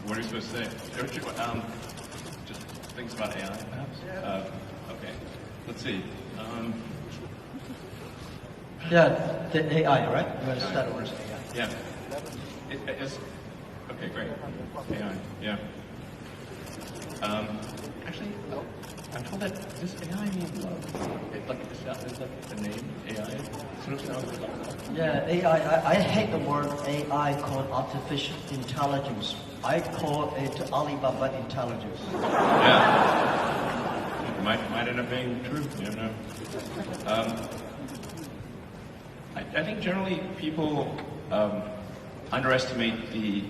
What are you supposed to say? Just things about AI, perhaps? Okay. Let's see. Yeah, the AI, right? You want to start with AI? Yeah. Okay, great. AI, yeah. Actually, I'm told that does AI mean love? Is that the name AI? Sort of sounds like love. Yeah, AI. I hate the word AI called artificial intelligence. I call it Alibaba intelligence. Yeah. It might end up being true. You don't know. I think generally people underestimate the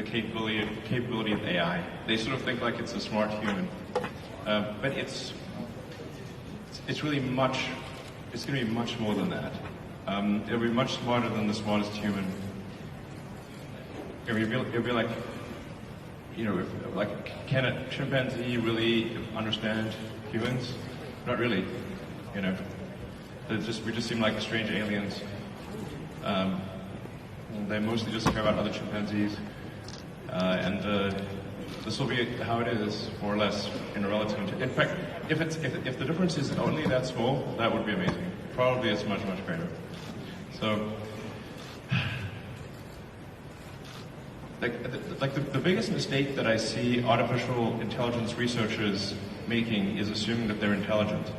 capability of AI. They sort of think like it's a smart human, but it's really much. It's going to be much more than that. It'll be much smarter than the smartest human. It'll be like, can a chimpanzee really understand humans? Not really. We just seem like strange aliens. They mostly just care about other chimpanzees, and this will be how it is, more or less, in a relative. In fact, if the difference is only that small, that would be amazing. Probably it's much greater. So, the biggest mistake that I see artificial intelligence researchers making is assuming that they're intelligent.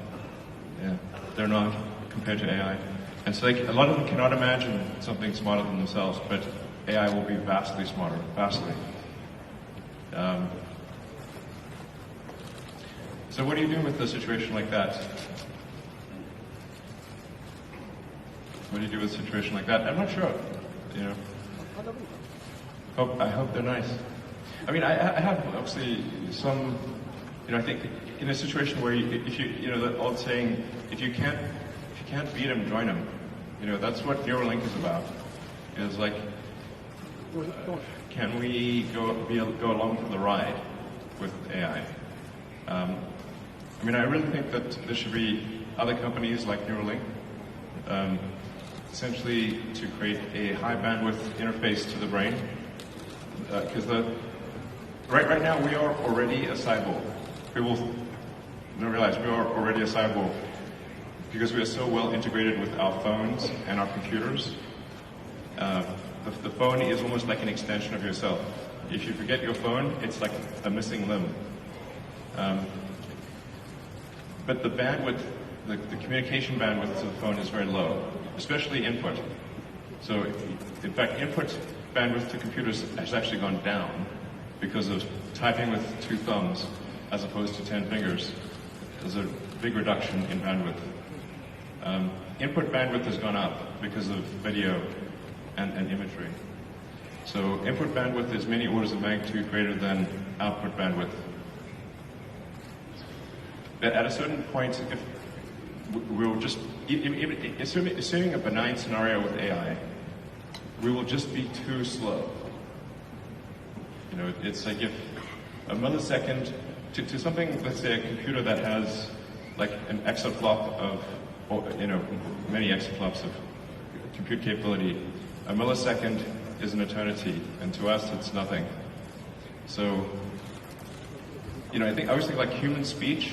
Yeah, they're not compared to AI. And so a lot of them cannot imagine something smarter than themselves, but AI will be vastly smarter, vastly. So what do you do with a situation like that? What do you do with a situation like that? I'm not sure, I hope they're nice. I mean, I have obviously some, I think in a situation where the old saying, if you can't beat them, join them. That's what Neuralink is about. Is like, can we go along for the ride with AI? I really think that there should be other companies like Neuralink, essentially to create a high bandwidth interface to the brain. Because right now we are already a cyborg. People don't realize we are already a cyborg because we are so well integrated with our phones and our computers. The phone is almost like an extension of yourself. If you forget your phone, it's like a missing limb. But the bandwidth, the communication bandwidth to the phone is very low, especially input. So, in fact, input bandwidth to computers has actually gone down because of typing with 2 thumbs as opposed to 10 fingers. There's a big reduction in bandwidth. Input bandwidth has gone up because of video and imagery. So input bandwidth is many orders of magnitude greater than output bandwidth. At a certain point, if we'll just, assuming a benign scenario with AI, we will just be too slow. It's like if a millisecond to something, let's say a computer that has like an exaflop of, many exaflops of compute capability, a millisecond is an eternity, and to us it's nothing. So, I always think like human speech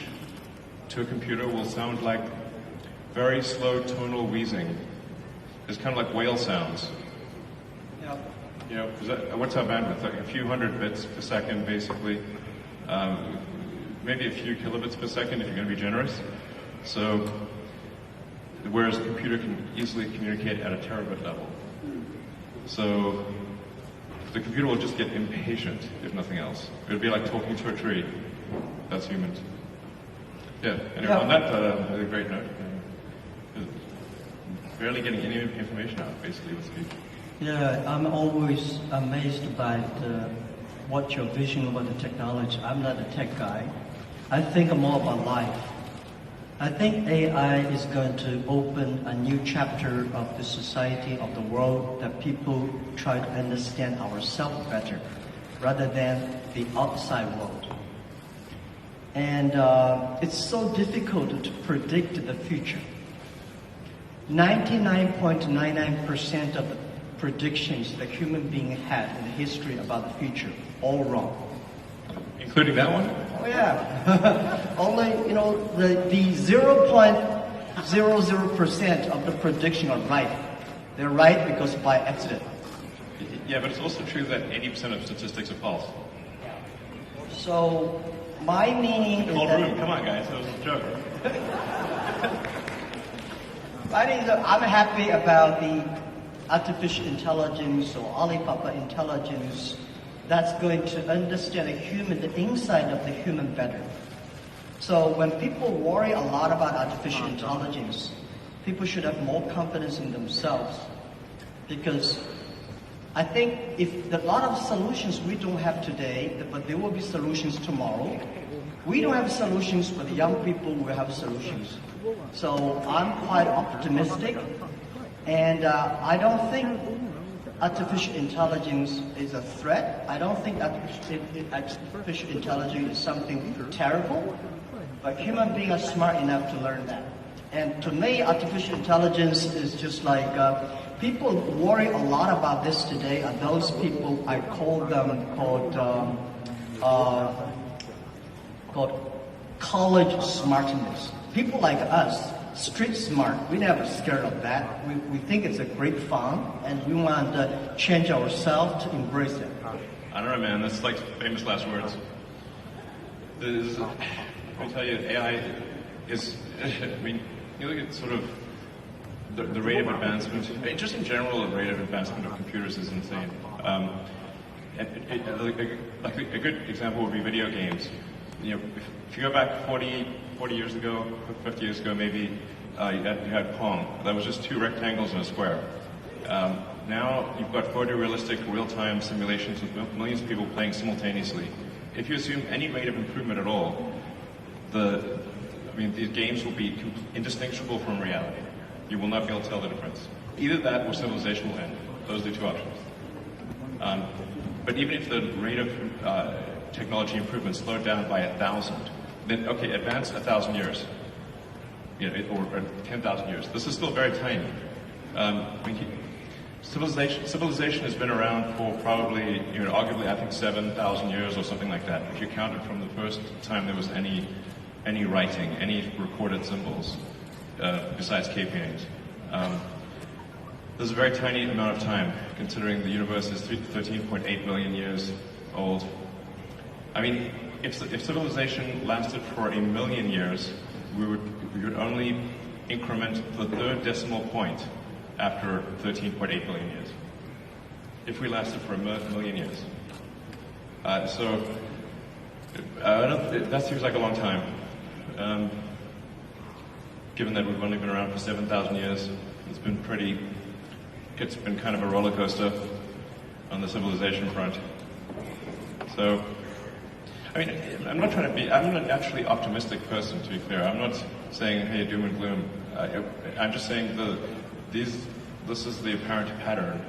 to a computer will sound like very slow tonal wheezing. It's kind of like whale sounds. Yeah. What's our bandwidth? Like a few hundred bits per second, basically. Maybe a few kilobits per second if you're going to be generous. So, whereas a computer can easily communicate at a terabit level. So, the computer will just get impatient, if nothing else. It would be like talking to a tree. That's humans. Yeah, anyway, on that great note, barely getting any information out, basically, with speech. Yeah, I'm always amazed by what your vision about the technology. I'm not a tech guy. I think more about life. I think AI is going to open a new chapter of the society, of the world, that people try to understand ourselves better, rather than the outside world. And it's so difficult to predict the future. 99.99% of the predictions that human beings had in the history about the future all wrong. Including that one? Oh yeah. Only, the 0.00% of the prediction are right. They're right because by accident. Yeah, but it's also true that 80% of statistics are false. So my meaning is Cold that... room, come on guys, that was a joke. My meaning is that I'm happy about the artificial intelligence or Alibaba intelligence that's going to understand the inside of the human better. So when people worry a lot about artificial intelligence, people should have more confidence in themselves. Because I think if a lot of solutions we don't have today, but there will be solutions tomorrow. We don't have solutions, but the young people will have solutions. So I'm quite optimistic, and I don't think artificial intelligence is a threat. I don't think artificial intelligence is something terrible, but human beings are smart enough to learn that. And to me, artificial intelligence is just like, people worry a lot about this today, and those people, I call them called college smartness. People like us, street smart, we never scared of that. We think it's a great fun, and we want to change ourselves to embrace it. I don't know, man. That's like famous last words. Let me tell you, AI is, I mean, you look at sort of the rate of advancement, just in general, the rate of advancement of computers is insane. Like a good example would be video games. If you go back 40 years ago, 50 years ago maybe, you had Pong. That was just two rectangles and a square. Now you've got photorealistic real-time simulations with millions of people playing simultaneously. If you assume any rate of improvement at all, these games will be indistinguishable from reality. You will not be able to tell the difference. Either that or civilization will end. Those are the two options. But even if the rate of technology improvement slowed down by 1,000, then okay, advance 1,000 years, or 10,000 years. This is still very tiny. Civilization has been around for probably, arguably, I think 7,000 years or something like that. If you count it from the first time there was any writing, any recorded symbols, besides cave paintings. There's a very tiny amount of time, considering the universe is 13.8 billion years old. I mean, if civilization lasted for 1 million years, we would only increment the third decimal point after 13.8 billion years. If we lasted for 1 million years. That seems like a long time. Given that we've only been around for 7,000 years, it's been kind of a roller coaster on the civilization front. So, I mean, I'm not an actually optimistic person, to be clear. I'm not saying, hey, doom and gloom. I'm just saying this is the apparent pattern.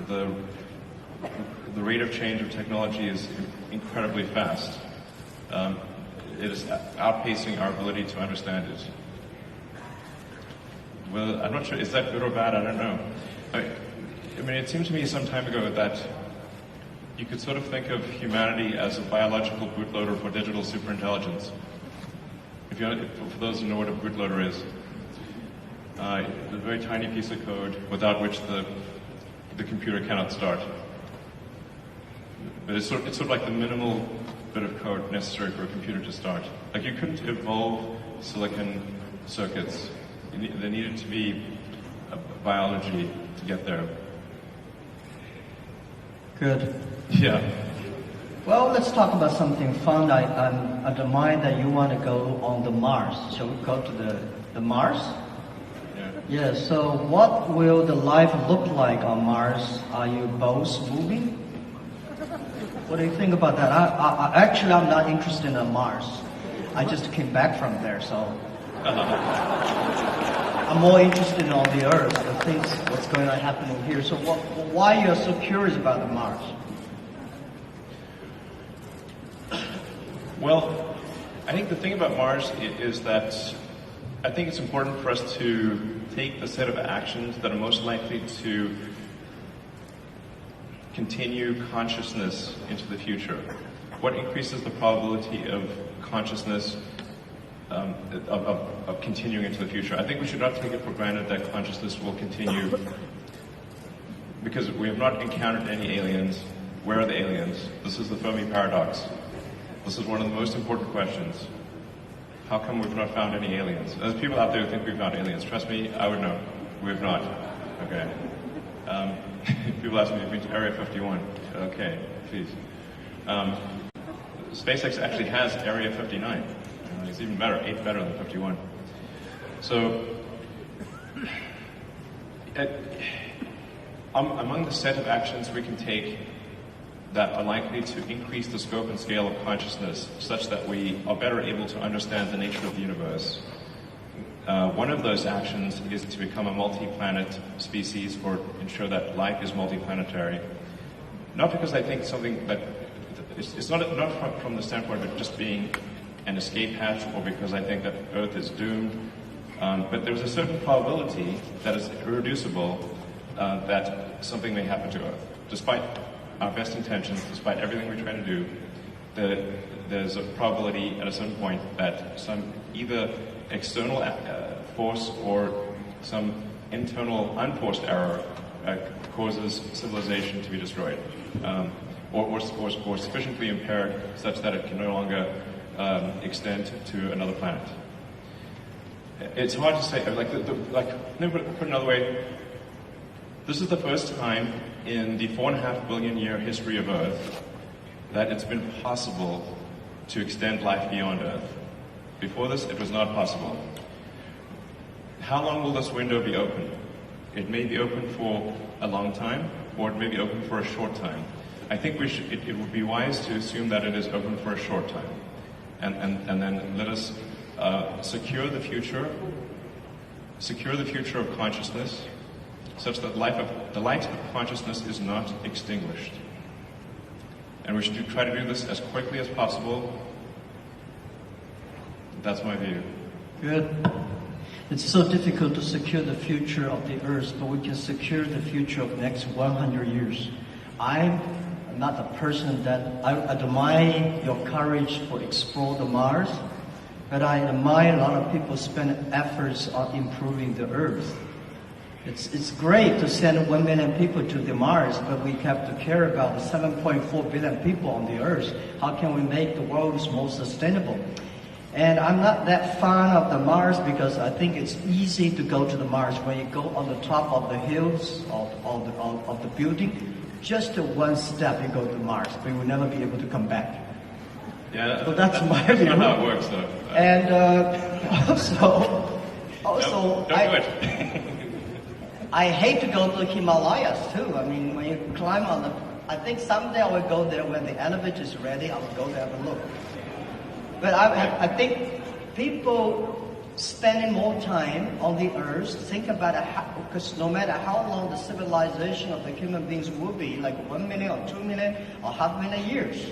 The rate of change of technology is incredibly fast. It is outpacing our ability to understand it. Well, I'm not sure, is that good or bad? I don't know. I mean, it seemed to me some time ago that you could sort of think of humanity as a biological bootloader for digital superintelligence. For those who know what a bootloader is, a very tiny piece of code without which the computer cannot start. But it's sort of like the minimal bit of code necessary for a computer to start. Like you couldn't evolve silicon circuits. There needed to be biology to get there. Good. Yeah. Well, let's talk about something fun. I'm of the mind that you want to go on the Mars. Shall we go to the Mars? Yeah, so what will the life look like on Mars? Are you both moving? What do you think about that? Actually, I'm not interested in Mars. I just came back from there, so I'm more interested on the Earth, the things, what's going on happening here. So why are you so curious about the Mars? Well, I think the thing about Mars is that I think it's important for us to take the set of actions that are most likely to continue consciousness into the future? What increases the probability of consciousness of continuing into the future? I think we should not take it for granted that consciousness will continue because we have not encountered any aliens. Where are the aliens? This is the Fermi paradox. This is one of the most important questions. How come we've not found any aliens? There's people out there who think we've found aliens. Trust me, I would know. We have not. Okay. People ask me if you've been to Area 51. Okay, please. SpaceX actually has Area 59. It's even better, 8 better than 51. So, among the set of actions we can take that are likely to increase the scope and scale of consciousness such that we are better able to understand the nature of the universe, one of those actions is to become a multi-planet species or ensure that life is multi-planetary. Not because I think something that, it's not from the standpoint of just being an escape hatch or because I think that Earth is doomed, but there's a certain probability that is irreducible that something may happen to Earth. Despite our best intentions, despite everything we're trying to do, there's a probability at a certain point that some either external force or some internal unforced error causes civilization to be destroyed, or sufficiently impaired such that it can no longer extend to another planet. It's hard to say. Let me put it another way. This is the first time in the 4.5 billion year history of Earth that it's been possible to extend life beyond Earth. Before this, it was not possible. How long will this window be open? It may be open for a long time, or it may be open for a short time. I think it would be wise to assume that it is open for a short time. And then let us secure the future of consciousness, such that the light of consciousness is not extinguished. And we should try to do this as quickly as possible. That's my view. Good. It's so difficult to secure the future of the Earth, but we can secure the future of the next 100 years. I'm not a person that I admire your courage for explore the Mars, but I admire a lot of people spend efforts on improving the Earth. It's great to send 1 million people to the Mars, but we have to care about the 7.4 billion people on the Earth. How can we make the world more sustainable? And I'm not that fond of the Mars because I think it's easy to go to the Mars when you go on the top of the hills of the building. Just one step, you go to Mars, but you will never be able to come back. Yeah, so that's my view. That's not how it works, though. And don't do it. I hate to go to the Himalayas too. I mean, when you climb on the, I think someday I will go there when the elevator is ready. I will go there and have a look. But I think people spending more time on the Earth, think about it, because no matter how long the civilization of the human beings will be, like 1 million or 2 million or 500,000 years,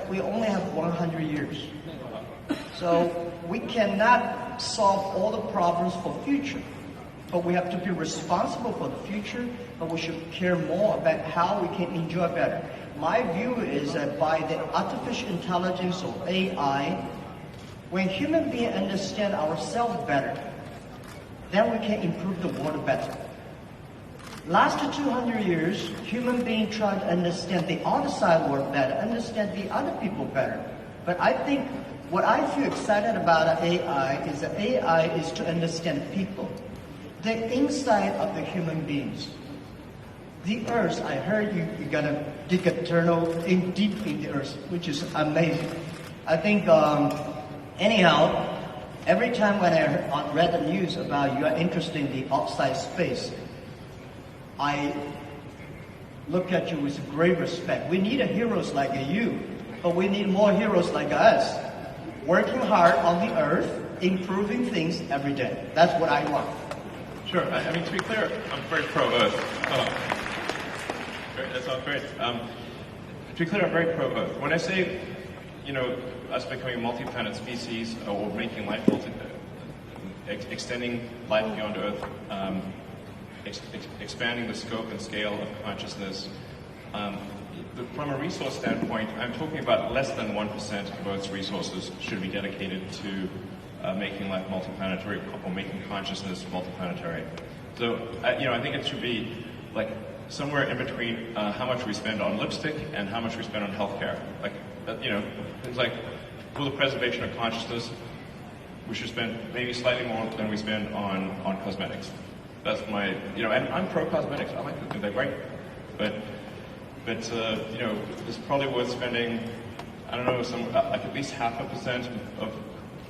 we only have 100 years. So we cannot solve all the problems for future. But we have to be responsible for the future, but we should care more about how we can enjoy better. My view is that by the artificial intelligence or AI, when human beings understand ourselves better, then we can improve the world better. Last 200 years, human beings try to understand the other side world better, understand the other people better. But I think what I feel excited about AI is that AI is to understand people, the inside of the human beings. The Earth, I heard you're gonna dig a tunnel deep in the Earth, which is amazing. I think, anyhow, every time when I read the news about you are interested in the outside space, I look at you with great respect. We need heroes like you, but we need more heroes like us, working hard on the Earth, improving things every day. That's what I want. Sure. I mean, to be clear, I'm very pro-Earth. That sounds great. To be clear, I'm very pro-Earth. When I say, us becoming a multi-planet species or making life extending life beyond Earth, expanding the scope and scale of consciousness, From a resource standpoint, I'm talking about less than 1% of Earth's resources should be dedicated to making life multiplanetary or making consciousness multiplanetary. So, I think it should be like somewhere in between how much we spend on lipstick and how much we spend on healthcare. Like, things like for the preservation of consciousness, we should spend maybe slightly more than we spend on cosmetics. That's my, and I'm pro cosmetics. I like them; they're great. But it's probably worth spending, I don't know, like at least 0.5% of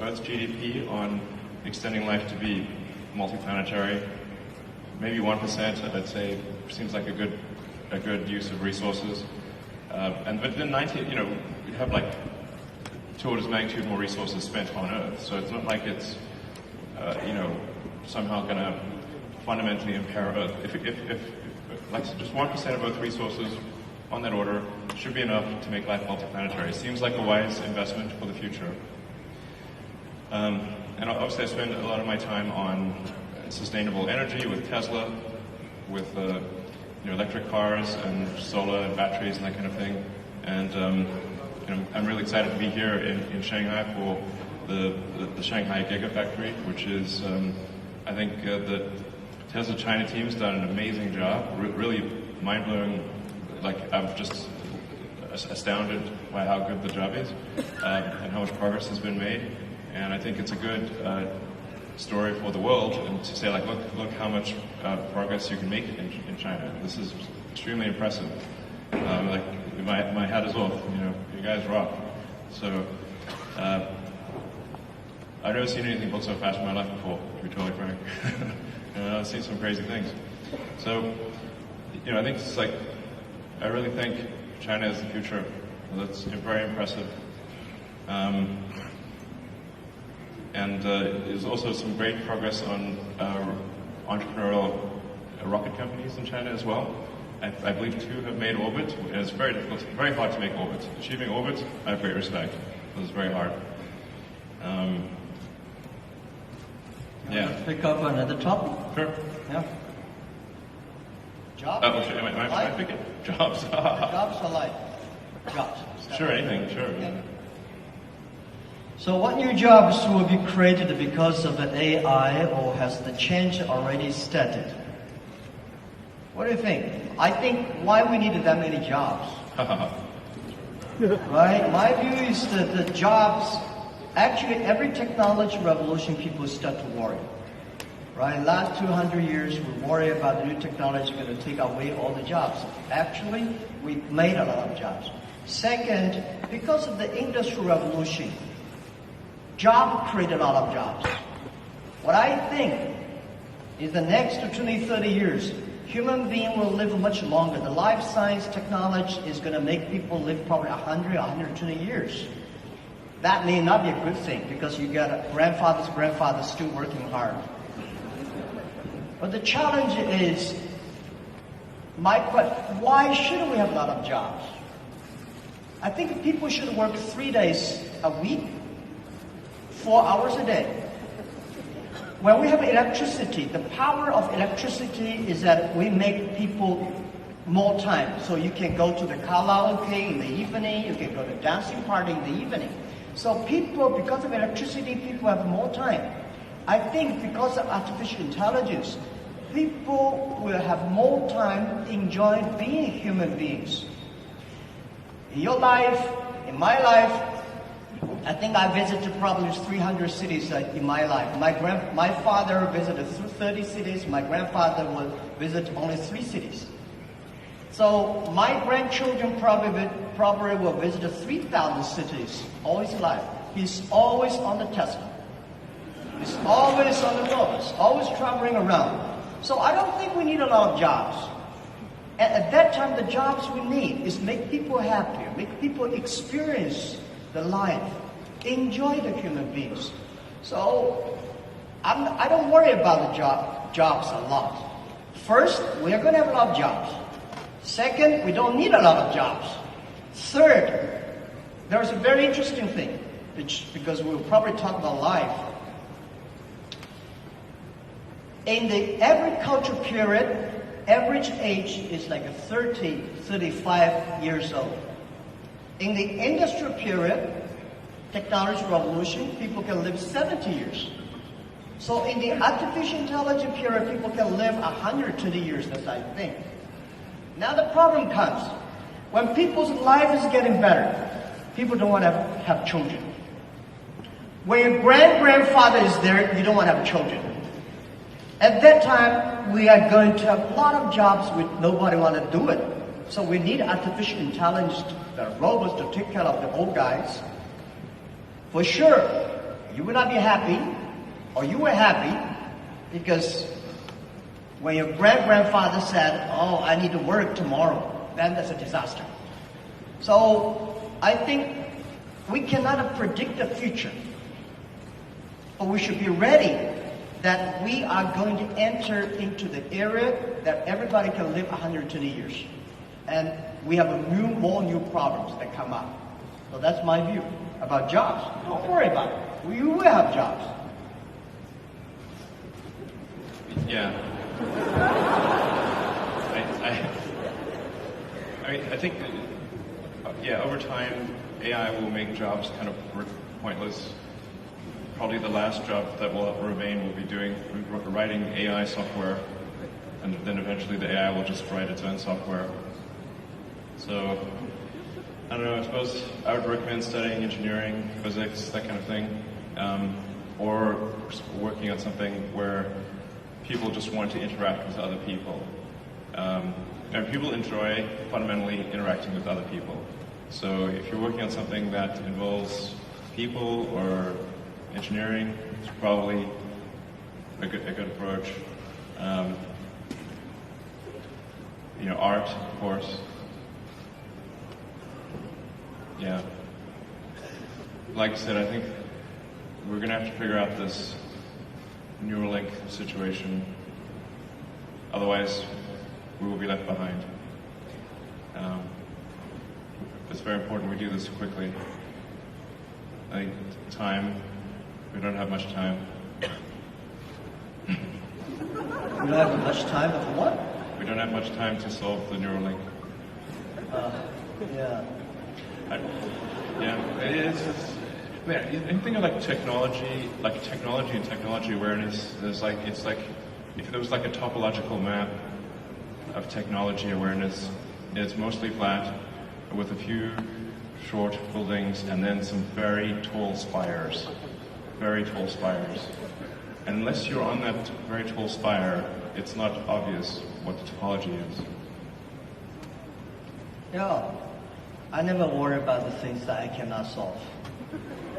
Earth's GDP on extending life to be multiplanetary. Maybe 1%, I'd say, seems like a good use of resources. But then 90, we have like 2 orders of magnitude more resources spent on Earth. So it's not like it's, somehow going to fundamentally impair Earth. If like just 1% of Earth resources on that order should be enough to make life multiplanetary. It seems like a wise investment for the future. And obviously I spend a lot of my time on sustainable energy with Tesla, with electric cars and solar and batteries and that kind of thing. And I'm really excited to be here in Shanghai for the Shanghai Gigafactory, which is, I think the Tesla China team has done an amazing job, really mind-blowing. Like, I'm just astounded by how good the job is and how much progress has been made. And I think it's a good story for the world, and to say, like, look how much progress you can make in China. This is extremely impressive. Like, my hat is off. You guys rock. So I've never seen anything built so fast in my life before, to be totally frank. I've seen some crazy things. So, I think it's like, I really think China is the future. That's very impressive. And there's also some great progress on entrepreneurial rocket companies in China as well. I believe 2 have made orbit, and it's very difficult, very hard to make orbit. Achieving orbit, I have great respect. It's very hard. Yeah. Pick up another topic? Sure. Yeah. Jobs? Am I picking? Jobs. Jobs or life? Jobs. Sure, anything, sure. Yeah. So what new jobs will be created because of the AI, or has the change already started? What do you think? I think why we need that many jobs. Right? My view is that the jobs, actually every technology revolution people start to worry. Right? Last 200 years we worry about the new technology going to take away all the jobs. Actually, we made a lot of jobs. Second, because of the industrial revolution, job created a lot of jobs. What I think is the next 20, 30 years, human being will live much longer. The life science technology is going to make people live probably 100, 120 years. That may not be a good thing because you got grandfathers still working hard. But the challenge is, why shouldn't we have a lot of jobs? I think people should work 3 days a week, 4 hours a day. When we have electricity, the power of electricity is that we make people more time. So you can go to the karaoke in the evening, you can go to dancing party in the evening. So people, because of electricity, people have more time. I think because of artificial intelligence, people will have more time enjoying being human beings. In your life, in my life, I think I visited probably 300 cities in my life. My father visited 30 cities. My grandfather will visit only 3 cities. So my grandchildren probably will visit 3,000 cities all his life. He's always on the Tesla. He's always on the road. He's always traveling around. So I don't think we need a lot of jobs. At that time, the jobs we need is make people happier, make people experience the life, enjoy the human beings. So I don't worry about the jobs a lot. First, we are going to have a lot of jobs. Second, we don't need a lot of jobs. Third, there's a very interesting thing, because we'll probably talk about life. In the agriculture period average age is like 30, 35 years old. In the industrial period, technology revolution, people can live 70 years. So in the artificial intelligence period, people can live 120 years, as I think. Now the problem comes. When people's life is getting better, people don't want to have children. When your great-grandfather is there, you don't want to have children. At that time, we are going to have a lot of jobs with nobody want to do it. So we need artificial intelligence, the robots to take care of the old guys. For sure, you will not be happy, or you were happy, because when your great-grandfather said, oh, I need to work tomorrow, then that's a disaster. So I think we cannot predict the future, but we should be ready that we are going to enter into the area that everybody can live 120 years. And we have more new problems that come up. So that's my view about jobs. Don't worry about it. We will have jobs. Yeah. I think, over time, AI will make jobs kind of pointless. Probably the last job that will remain will be writing AI software, and then eventually the AI will just write its own software. So, I don't know, I suppose I would recommend studying engineering, physics, that kind of thing, or working on something where people just want to interact with other people. And people enjoy fundamentally interacting with other people. So if you're working on something that involves people or engineering, it's probably a good approach. Art, of course. Yeah. Like I said, I think we're going to have to figure out this Neuralink situation. Otherwise, we will be left behind. It's very important we do this quickly. I think we don't have much time. We don't have much time for what? We don't have much time to solve the Neuralink. Yeah. Anything like technology and technology awareness, it's like if there was like a topological map of technology awareness, it's mostly flat with a few short buildings and then some very tall spires. And unless you're on that very tall spire, it's not obvious what the topology is. Yeah. I never worry about the things that I cannot solve.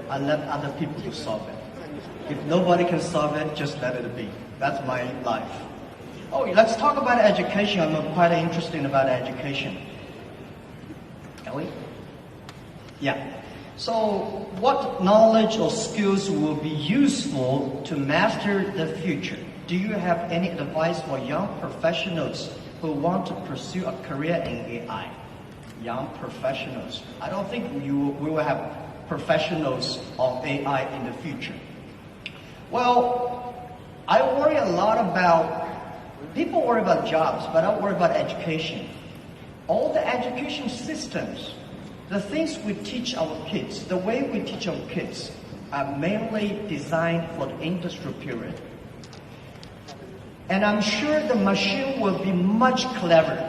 I let other people to solve it. If nobody can solve it, just let it be. That's my life. Oh, let's talk about education. I'm quite interested about education. Can we? Yeah. So what knowledge or skills will be useful to master the future? Do you have any advice for young professionals who want to pursue a career in AI? Young professionals. I don't think we will have professionals on AI in the future. Well, I worry a lot about, people worry about jobs, but I worry about education. All the education systems, the things we teach our kids, the way we teach our kids are mainly designed for the industrial period. And I'm sure the machine will be much cleverer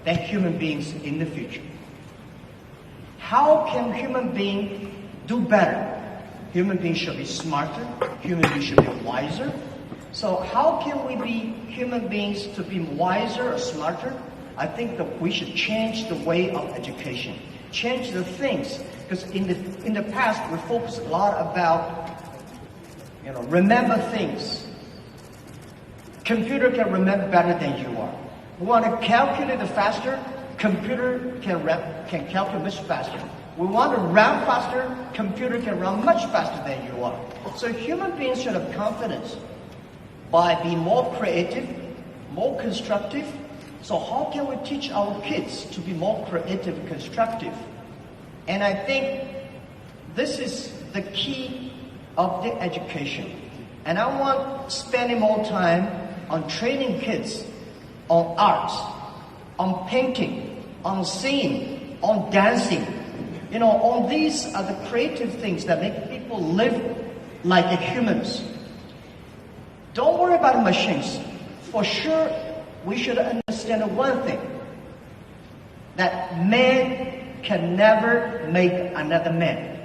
than human beings in the future. How can human beings do better? Human beings should be smarter. Human beings should be wiser. So how can we be human beings to be wiser or smarter? I think that we should change the way of education, change the things. Because in the past we focused a lot about, remember things. Computer can remember better than you are. We want to calculate it faster. Computer can calculate much faster. We want to run faster. Computer can run much faster than you are. So human beings should have confidence by being more creative, more constructive. So how can we teach our kids to be more creative and constructive? And I think this is the key of the education. And I want spending more time on training kids on arts, on painting, on singing, on dancing. On these are the creative things that make people live like humans. Don't worry about the machines. For sure, we should understand one thing, that man can never make another man.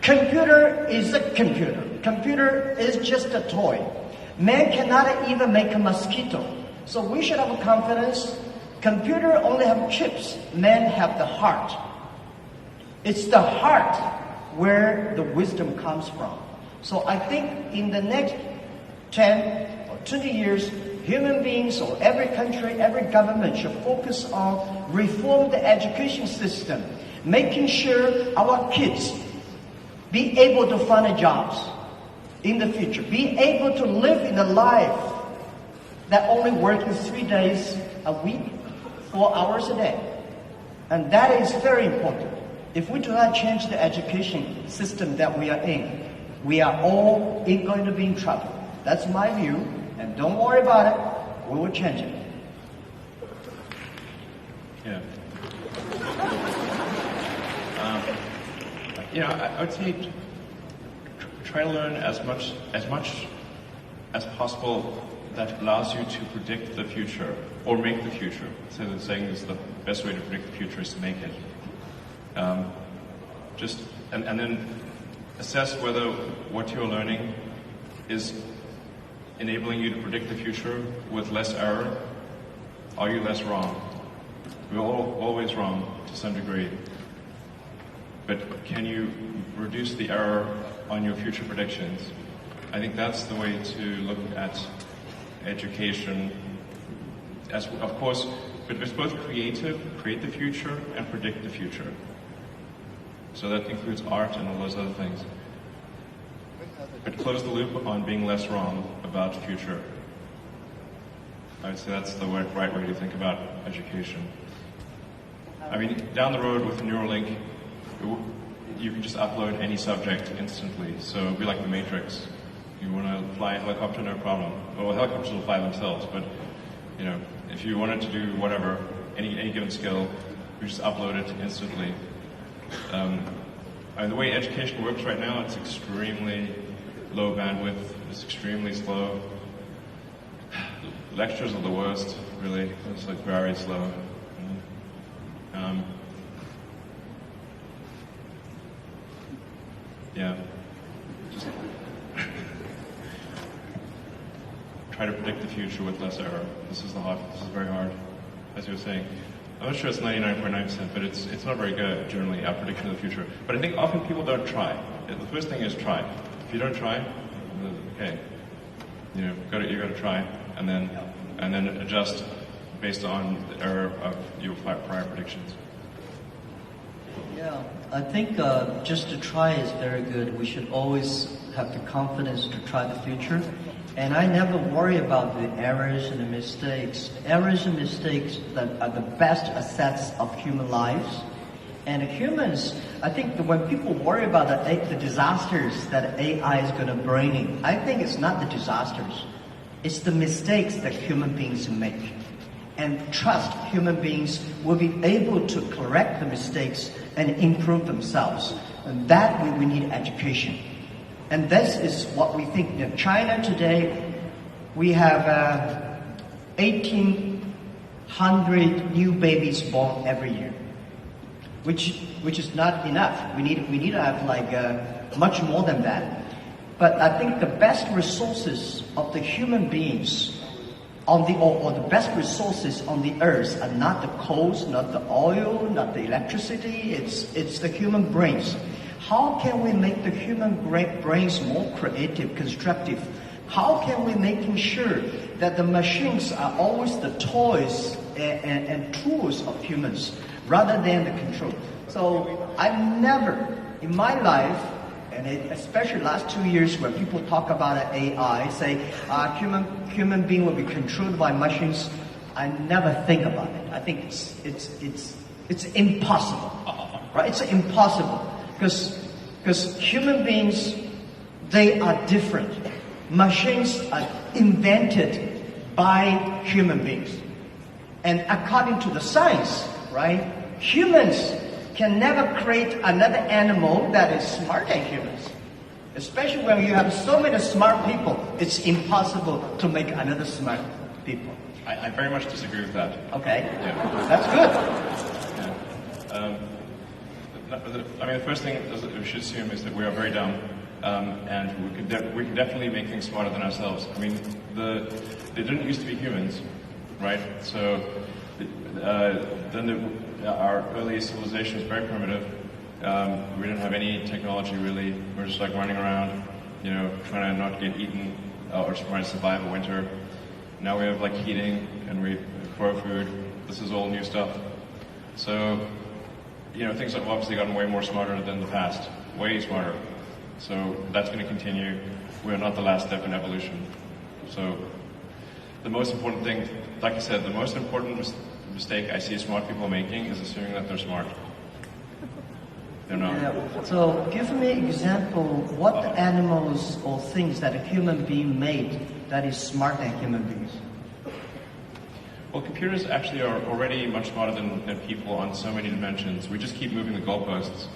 Computer is a computer. Computer is just a toy. Man cannot even make a mosquito. So we should have confidence. Computer only have chips. Man have the heart. It's the heart where the wisdom comes from. So I think in the next 10 or 20 years, human beings or every country, every government should focus on reform the education system, making sure our kids be able to find jobs in the future, be able to live in a life that only working 3 days a week, 4 hours a day. And that is very important. If we do not change the education system that we are in, we are all going to be in trouble. That's my view, and don't worry about it. We will change it. Yeah. I would say try to learn as much as possible that allows you to predict the future or make the future. Instead of saying this, the best way to predict the future is to make it. And then assess whether what you're learning is enabling you to predict the future with less error. Are you less wrong? We're always wrong to some degree. But can you reduce the error on your future predictions? I think that's the way to look at education. As of course, but it's both create the future, and predict the future. So that includes art and all those other things. But close the loop on being less wrong about the future. I would say that's the right way to think about education. I mean, down the road with Neuralink, you can just upload any subject instantly. So it'll be like the Matrix. You want to fly a helicopter, no problem. Well, helicopters will fly themselves, but if you wanted to do whatever, any given skill, you just upload it instantly. The way education works right now, it's extremely low bandwidth. It's extremely slow. Lectures are the worst, really. It's like very slow. Just try to predict the future with less error. This is very hard, as you were saying. I'm not sure it's 99.9%, but it's not very good generally at prediction of the future. But I think often people don't try. The first thing is try. If you don't try, okay, you got to try, and then adjust based on the error of your prior predictions. Yeah, I think just to try is very good. We should always have the confidence to try the future. And I never worry about the errors and the mistakes. Errors and mistakes that are the best assets of human lives. And humans, I think that when people worry about the disasters that AI is going to bring in, I think it's not the disasters. It's the mistakes that human beings make. And trust human beings will be able to correct the mistakes and improve themselves. And that we need education. And this is what we think. In China today, we have 1,800 new babies born every year, which is not enough. We need to have much more than that. But I think the best resources of the human beings or the best resources on the earth are not the coals, not the oil, not the electricity. It's the human brains. How can we make the human brains more creative, constructive? How can we making sure that the machines are always the toys and tools of humans rather than the control? So I've never in my life, and especially last 2 years when people talk about AI, say human being will be controlled by machines, I never think about it. I think it's impossible, right? It's impossible. Because human beings, they are different. Machines are invented by human beings. And according to the science, right, humans can never create another animal that is smarter than humans. Especially when you have so many smart people, it's impossible to make another smart people. I very much disagree with that. Okay, Yeah. that's good. Yeah. I mean, the first thing we should assume is that we are very dumb, and we can definitely make things smarter than ourselves. I mean, they didn't used to be humans, right? So then our early civilization was very primitive. We didn't have any technology really. We were just like running around, you know, trying to not get eaten or trying to survive a winter. Now we have like heating and we grow food. This is all new stuff. So, you know, things have obviously gotten way more smarter than the past, way smarter. So that's going to continue. We're not the last step in evolution. So the most important thing, like I said, the most important mistake I see smart people making is assuming that they're smart. They're not. Yeah. So give me an example, what animals or things that a human being made that is smarter than human beings? Well, computers actually are already much smarter than people on so many dimensions. We just keep moving the goalposts.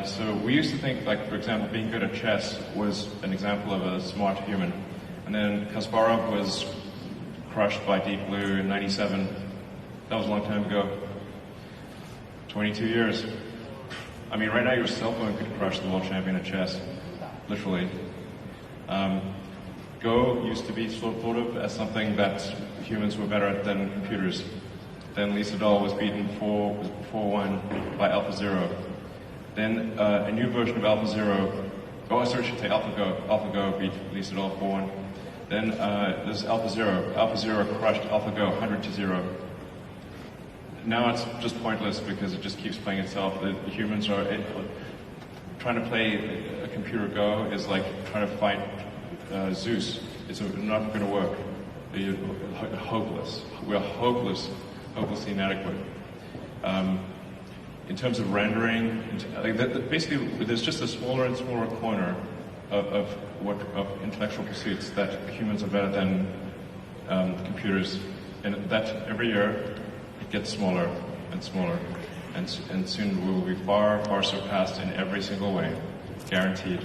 So we used to think, like, for example, being good at chess was an example of a smart human. And then Kasparov was crushed by Deep Blue in '97. That was a long time ago. 22 years. I mean, right now your cell phone could crush the world champion at chess, literally. Go used to be thought of as something that humans were better at than computers. Then Lee Sedol was beaten 4-1 by AlphaZero. Then a new version of AlphaZero, I should say AlphaGo. AlphaGo beat Lee Sedol 4-1. Then there's AlphaZero. AlphaZero crushed AlphaGo 100-0. Now it's just pointless because it just keeps playing itself. The humans are trying to play a computer Go is like trying to fight Zeus. It's not going to work. You're hopeless. We're hopelessly inadequate. In terms of rendering, basically, there's just a smaller and smaller corner of intellectual pursuits that humans are better than computers, and that every year it gets smaller and smaller, and soon we will be far, far surpassed in every single way, guaranteed.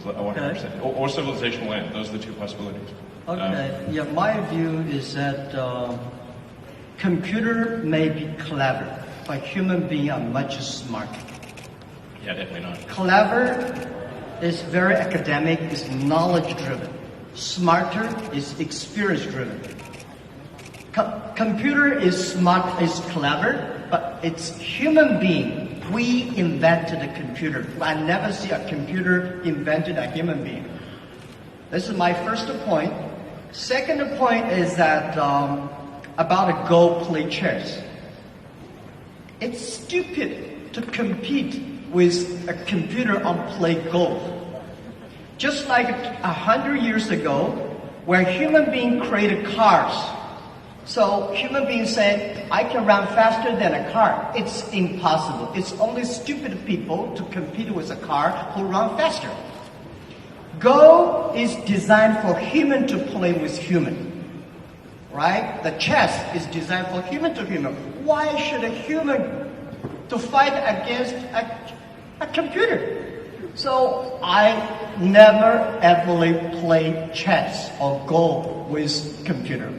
100%. Or civilization will end. Those are the two possibilities. Okay. Yeah, my view is that computer may be clever, but human beings are much smarter. Yeah, definitely not. Clever is very academic, is knowledge-driven. Smarter is experience-driven. Computer is smart, is clever, but it's human being. We invented a computer. I never see a computer invented a human being. This is my first point. Second point is that about a Go play chess. It's stupid to compete with a computer on play Go. Just like 100 years ago, where human beings created cars. So human beings said, I can run faster than a car. It's impossible. It's only stupid people to compete with a car who run faster. Go is designed for human to play with human. Right? The chess is designed for human to human. Why should a human to fight against a computer? So I never ever play chess or Go with computer.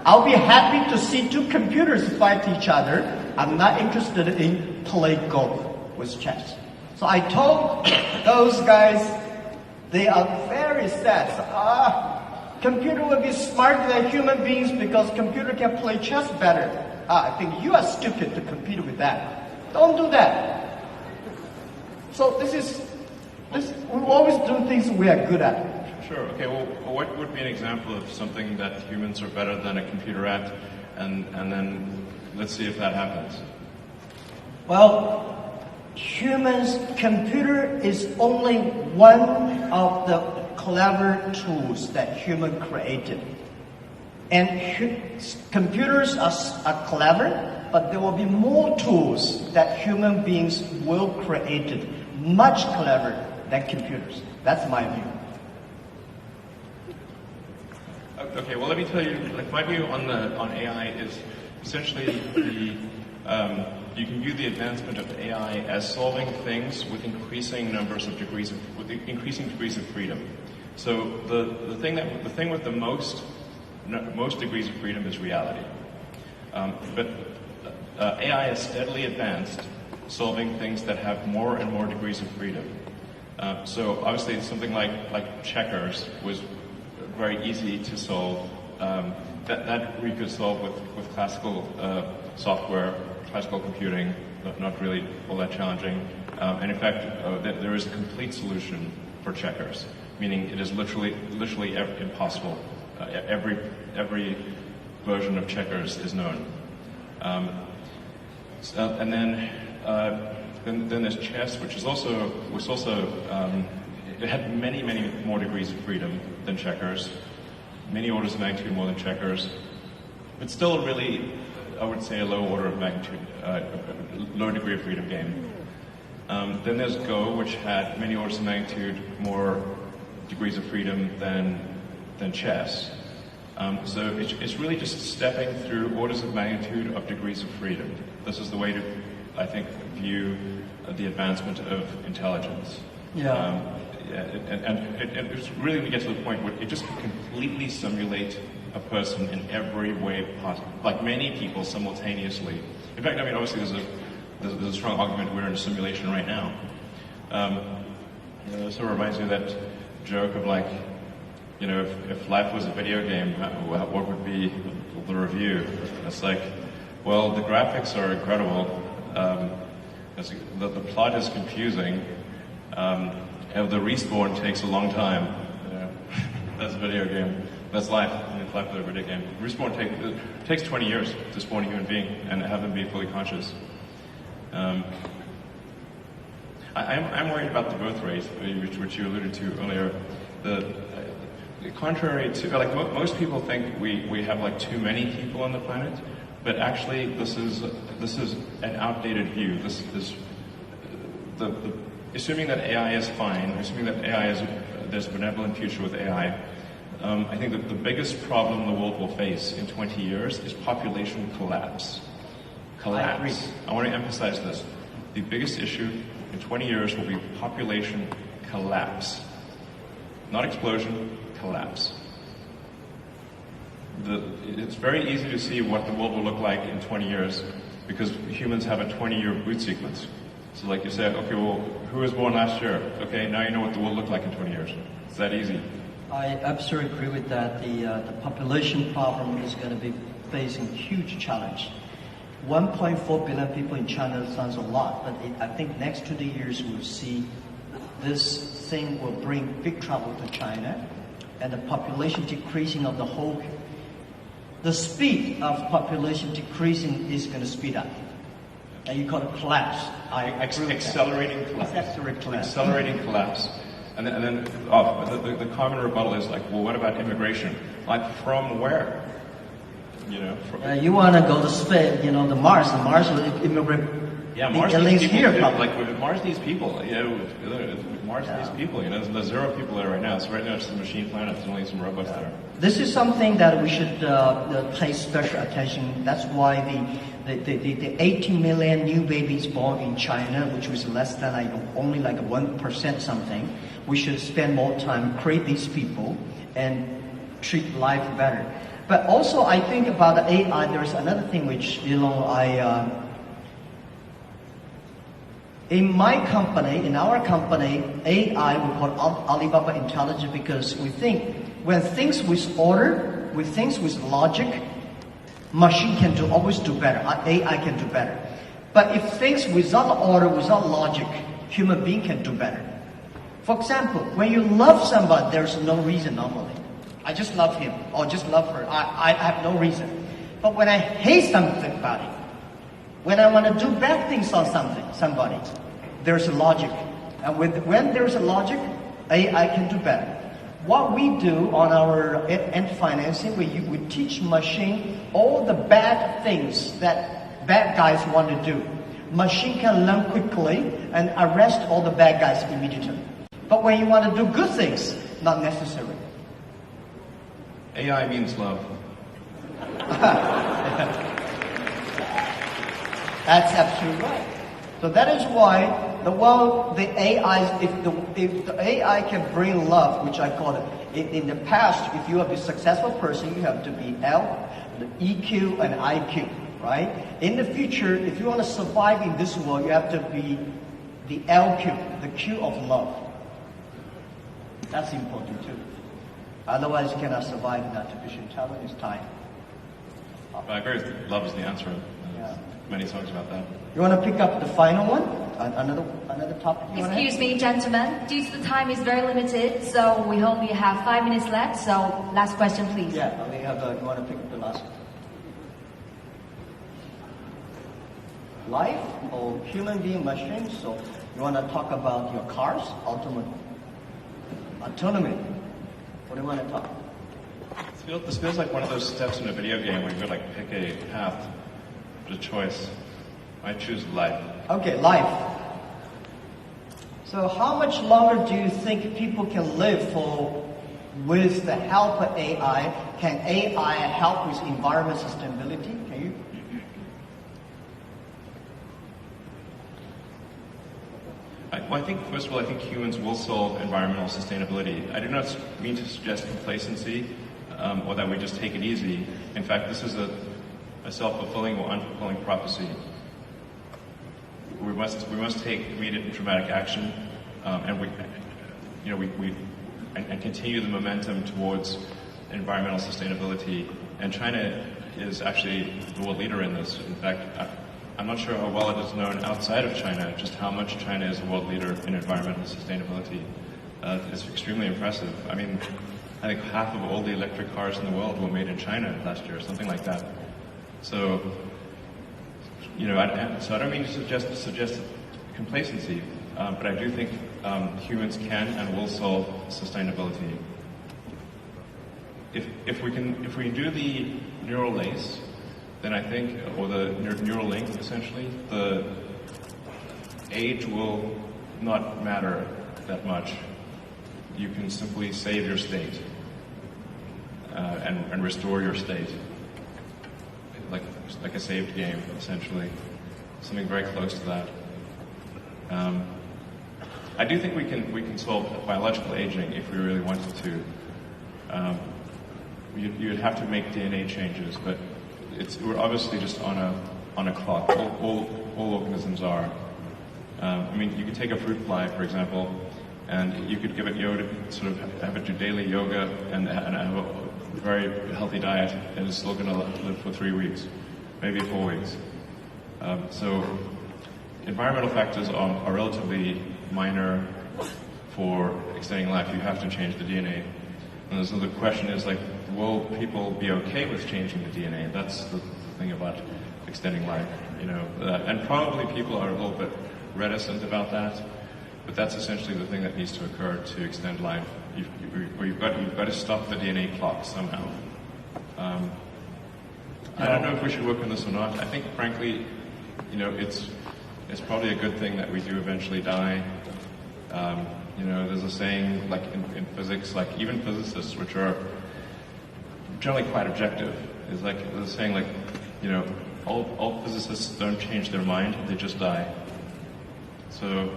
I'll be happy to see two computers fight each other. I'm not interested in play Go with chess. So I told those guys, they are very sad. Computer will be smarter than human beings because computer can play chess better. I think you are stupid to compete with that. Don't do that. So we always do things we are good at. Sure. Okay. Well, what would be an example of something that humans are better than a computer at, and then let's see if that happens. Well, computer is only one of the clever tools that human created, and computers are clever, but there will be more tools that human beings will create, much clever than computers. That's my view. Okay, well, let me tell you, like, my view on AI is essentially you can view the advancement of AI as solving things with increasing degrees of freedom. So the thing with the most degrees of freedom is reality. But AI is steadily advanced, solving things that have more and more degrees of freedom. So obviously something like checkers was very easy to solve. That we could solve with classical software, classical computing, not really all that challenging. And in fact, there is a complete solution for checkers, meaning it is literally impossible. Every version of checkers is known. And then there's chess, which was also it had many more degrees of freedom than checkers, many orders of magnitude more than checkers, but still really, I would say, a low order of magnitude, low degree of freedom game. Then there's Go, which had many orders of magnitude more degrees of freedom than chess. So it's really just stepping through orders of magnitude of degrees of freedom. This is the way to, I think, view the advancement of intelligence. Yeah. And it's really to get to the point where it just can completely simulate a person in every way possible, like many people simultaneously. In fact, I mean, obviously there's a strong argument we're in a simulation right now. It sort of reminds me of that joke of, like, you know, if life was a video game, what would be the review? It's like, well, the graphics are incredible. The plot is confusing. The respawn takes a long time. That's a video game. That's life. If life was a video game. Respawn takes 20 years to spawn a human being and have them be fully conscious. I'm worried about the birth rate, which you alluded to earlier. Contrary to, like, most people think we have, like, too many people on the planet, but actually this is an outdated view. This is assuming that AI is fine, assuming that there's a benevolent future with AI. I think that the biggest problem the world will face in 20 years is population collapse. I agree. I want to emphasize this. The biggest issue in 20 years will be population collapse. Not explosion, collapse. It's very easy to see what the world will look like in 20 years because humans have a 20-year boot sequence. So, like, you say, okay, well, who was born last year? Okay, now you know what the world looked like in 20 years. It's that easy. I absolutely agree with that. The population problem is going to be facing huge challenge. 1.4 billion people in China sounds a lot, but I think next 20 years we'll see this thing will bring big trouble to China, and the population decreasing of the whole. The speed of population decreasing is going to speed up, and you call it collapse. Accelerating collapse. Accelerating collapse. And then the common rebuttal is like, well, what about immigration? Like, from where? You know, you want to go to space, you know, the Mars will immigrate. Yeah, Mars needs people. Here, like, Mars needs people. You know, Mars needs people. You know, there's 0 people there right now. So right now it's a machine planet. There's only some robots there. This is something that we should pay special attention. That's why the 80 million new babies born in China, which was less than only 1% something, we should spend more time create these people and treat life better. But also, I think about the AI. There's another thing which, you know, in my company, in our company, AI we call Alibaba Intelligence because we think when things with order, with things with logic, machine can always do better. AI can do better. But if things without order, without logic, human being can do better. For example, when you love somebody, there's no reason normally. I just love him or just love her. I have no reason. But when I hate somebody, when I want to do bad things on somebody, there's a logic. And when there's a logic, AI can do better. What we do on our end financing, we teach machine all the bad things that bad guys want to do. Machine can learn quickly and arrest all the bad guys immediately. But when you want to do good things, not necessary. AI means love. That's absolutely right. So that is why the AI, if the AI can bring love, which I call it, in the past, if you are a successful person, you have to be the EQ and IQ, right? In the future, if you want to survive in this world, you have to be the LQ, the Q of love. That's important too. Otherwise, you cannot survive in artificial intelligence time. I agree with love is the answer. Many songs about that. You want to pick up the final one? Another topic you want to Excuse me, gentlemen. Due to the time is very limited, so we only have 5 minutes left. So last question, please. Yeah, we have. You want to pick up the last one? Life or human being machines? So you want to talk about your cars, autonomy? What do you want to talk? This feels like one of those steps in a video game where you could like pick a path, a choice. I choose life. Okay, life. So how much longer do you think people can live with the help of AI? Can AI help with environment sustainability? Can you? I think, first of all, I think humans will solve environmental sustainability. I do not mean to suggest complacency or that we just take it easy. In fact, this is a self-fulfilling or unfulfilling prophecy. We must take immediate and dramatic action, and continue the momentum towards environmental sustainability. And China is actually the world leader in this. In fact, I'm not sure how well it is known outside of China just how much China is a world leader in environmental sustainability. It's extremely impressive. I mean, I think half of all the electric cars in the world were made in China last year, something like that. So, I don't mean to suggest complacency, but I do think humans can and will solve sustainability. If we can do the neural lace, then I think, or the neural link essentially, the age will not matter that much. You can simply save your state and restore your state. Like a saved game, essentially. Something very close to that. I do think we can solve biological aging if we really wanted to. You'd have to make DNA changes, but we're obviously just on a clock. All organisms are. I mean, you could take a fruit fly, for example, and you could give it yoga, sort of have it do daily yoga and have a very healthy diet, and it's still going to live for 3 weeks. Maybe 4 weeks. So environmental factors are relatively minor for extending life. You have to change the DNA. And so the question is will people be okay with changing the DNA? That's the thing about extending life, and probably people are a little bit reticent about that, but that's essentially the thing that needs to occur to extend life. You've got to stop the DNA clock somehow. I don't know if we should work on this or not. I think, frankly, it's probably a good thing that we do eventually die. There's a saying, like in physics, like even physicists, which are generally quite objective, is like there's a saying like, all physicists don't change their mind; they just die. So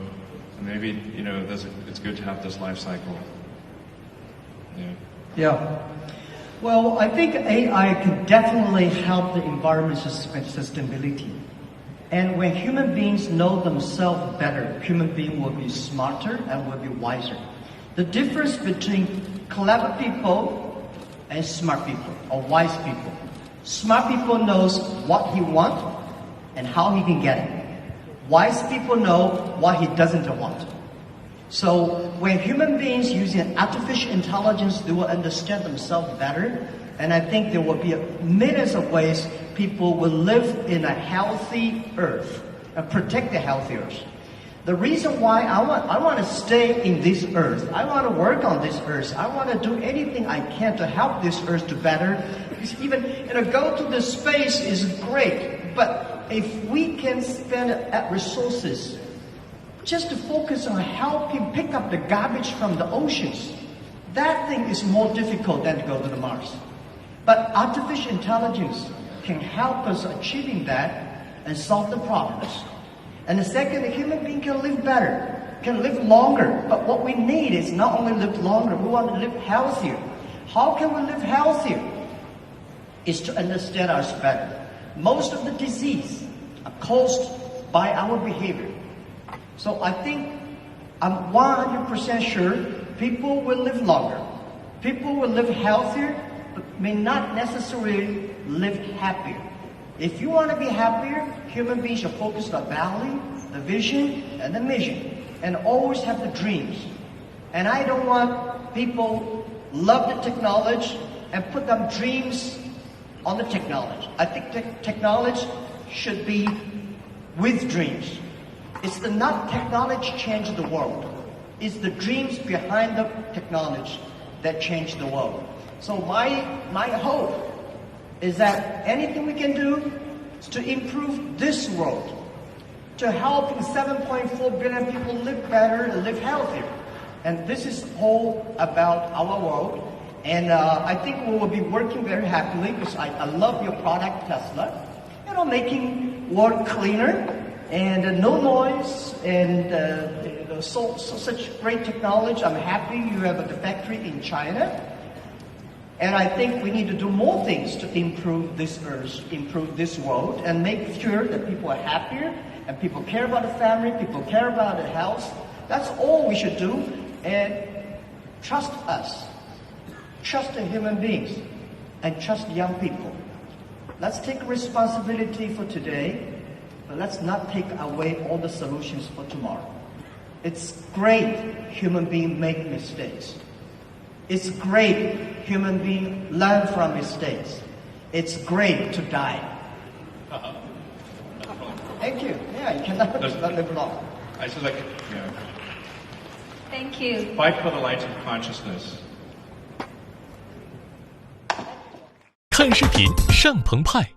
maybe it's good to have this life cycle. Yeah. Well, I think AI can definitely help the environment sustainability. And when human beings know themselves better, human beings will be smarter and will be wiser. The difference between clever people and smart people, or wise people. Smart people knows what he wants and how he can get it. Wise people know what he doesn't want. So when human beings using artificial intelligence, they will understand themselves better. And I think there will be millions of ways people will live in a healthy earth and protect the healthy earth. The reason why I want to stay in this earth, I want to work on this earth, I want to do anything I can to help this earth to better. Because even go to the space is great, but if we can spend resources just to focus on helping pick up the garbage from the oceans, that thing is more difficult than to go to the Mars. But artificial intelligence can help us achieving that and solve the problems. And the second, the human being can live better, can live longer. But what we need is not only live longer, we want to live healthier. How can we live healthier? Is to understand us better. Most of the disease are caused by our behavior. So I think I'm 100% sure people will live longer. People will live healthier, but may not necessarily live happier. If you want to be happier, human beings should focus on value, the vision, and the mission, and always have the dreams. And I don't want people love the technology and put them dreams on the technology. I think technology should be with dreams. It's not technology change the world. It's the dreams behind the technology that change the world. So my hope is that anything we can do is to improve this world, to help 7.4 billion people live better and live healthier. And this is all about our world. And I think we will be working very happily because I love your product, Tesla. You know, making world cleaner and no noise and such great technology. I'm happy you have the factory in China. And I think we need to do more things to improve this earth, improve this world, and make sure that people are happier and people care about the family, people care about the health. That's all we should do. And trust us. Trust the human beings and trust young people. Let's take responsibility for today, but let's not take away all the solutions for tomorrow. It's great human beings make mistakes. It's great human beings learn from mistakes. It's great to die. Thank you. Yeah, you cannot live long. I just like, yeah. Thank you. Fight for the light of consciousness. 看视频上澎湃，